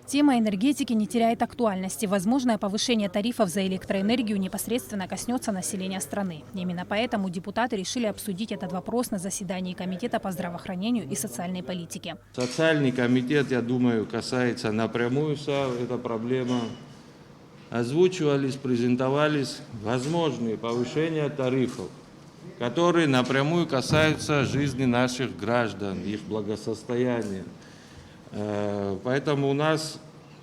Тема энергетики не теряет актуальности. Возможное повышение тарифов за электроэнергию непосредственно коснется населения страны. Именно поэтому депутаты решили обсудить этот вопрос на заседании Комитета по здравоохранению и социальной политике. Социальный комитет, я думаю, касается напрямую эта проблема. Озвучивались, презентовались возможные повышения тарифов, которые напрямую касаются жизни наших граждан, их благосостояния. Поэтому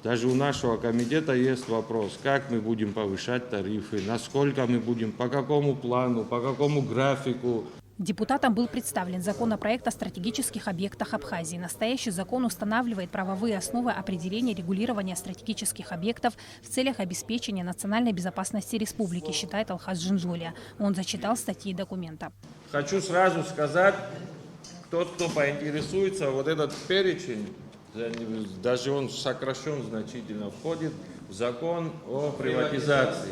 даже у нашего комитета есть вопрос, как мы будем повышать тарифы, насколько мы будем, по какому плану, по какому графику. Депутатам был представлен законопроект о стратегических объектах Абхазии. Настоящий закон устанавливает правовые основы определения регулирования стратегических объектов в целях обеспечения национальной безопасности республики, считает Алхаз Джинджолия. Он зачитал статьи документа. Хочу сразу сказать, тот, кто поинтересуется, вот этот перечень, даже он сокращен значительно, входит в закон о приватизации.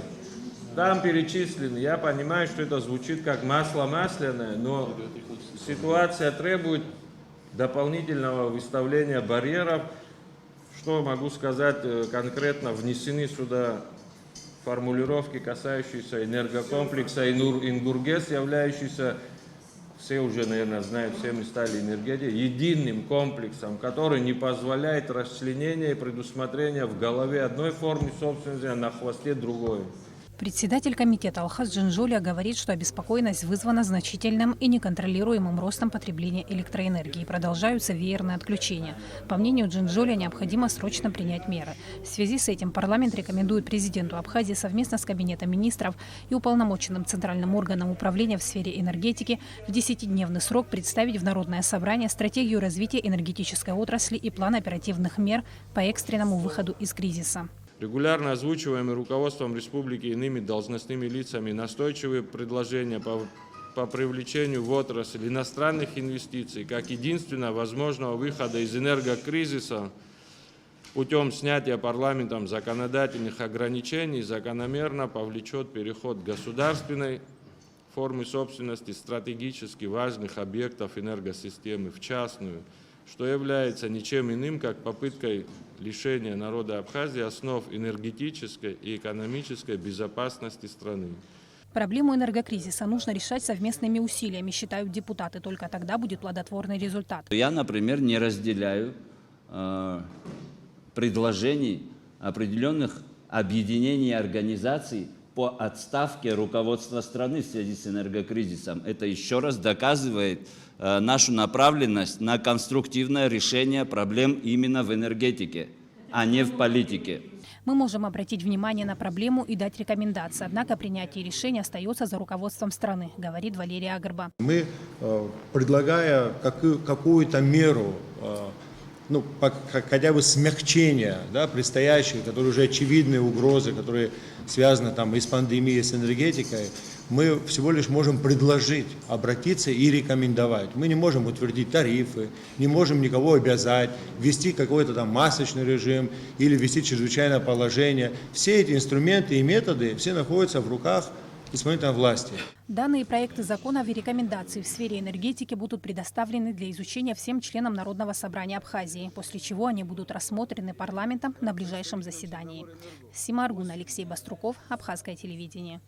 Там перечислены, я понимаю, что это звучит как масло масляное, но ситуация требует дополнительного выставления барьеров. Что могу сказать конкретно, внесены сюда формулировки, касающиеся энергокомплекса Ингургес, являющийся, все уже, наверное, знают, все мы стали энергетикой, единым комплексом, который не позволяет расчленения и предусмотрения в голове одной формы собственности, а на хвосте другой. Председатель комитета Алхаз Джинджолия говорит, что обеспокоенность вызвана значительным и неконтролируемым ростом потребления электроэнергии. Продолжаются веерные отключения. По мнению Джинджолия, необходимо срочно принять меры. В связи с этим парламент рекомендует президенту Абхазии совместно с Кабинетом министров и уполномоченным центральным органом управления в сфере энергетики в 10-дневный срок представить в Народное собрание стратегию развития энергетической отрасли и план оперативных мер по экстренному выходу из кризиса. Регулярно озвучиваемые руководством республики и иными должностными лицами настойчивые предложения по привлечению в отрасль иностранных инвестиций как единственного возможного выхода из энергокризиса путем снятия парламентом законодательных ограничений закономерно повлечет переход государственной формы собственности стратегически важных объектов энергосистемы в частную, что является ничем иным, как попыткой лишения народа Абхазии основ энергетической и экономической безопасности страны. Проблему энергокризиса нужно решать совместными усилиями, считают депутаты. Только тогда будет плодотворный результат. Я, например, не разделяю предложений определенных объединений и организаций по отставке руководства страны в связи с энергокризисом. Это еще раз доказывает нашу направленность на конструктивное решение проблем именно в энергетике, а не в политике. Мы можем обратить внимание на проблему и дать рекомендации. Однако принятие решения остается за руководством страны, говорит Валерий Агарба. Мы, предлагая какую-то меру, хотя бы смягчения, предстоящие, которые уже очевидные угрозы, которые связаны и с пандемией, и с энергетикой, мы всего лишь можем предложить, обратиться и рекомендовать. Мы не можем утвердить тарифы, не можем никого обязать, ввести какой-то масочный режим или ввести чрезвычайное положение. Все эти инструменты и методы, все находятся в руках исполнительной власти. Данные проекты законов и рекомендаций в сфере энергетики будут предоставлены для изучения всем членам Народного собрания Абхазии, после чего они будут рассмотрены парламентом на ближайшем заседании. Сима Аргун, Алексей Баструков, Абхазское телевидение.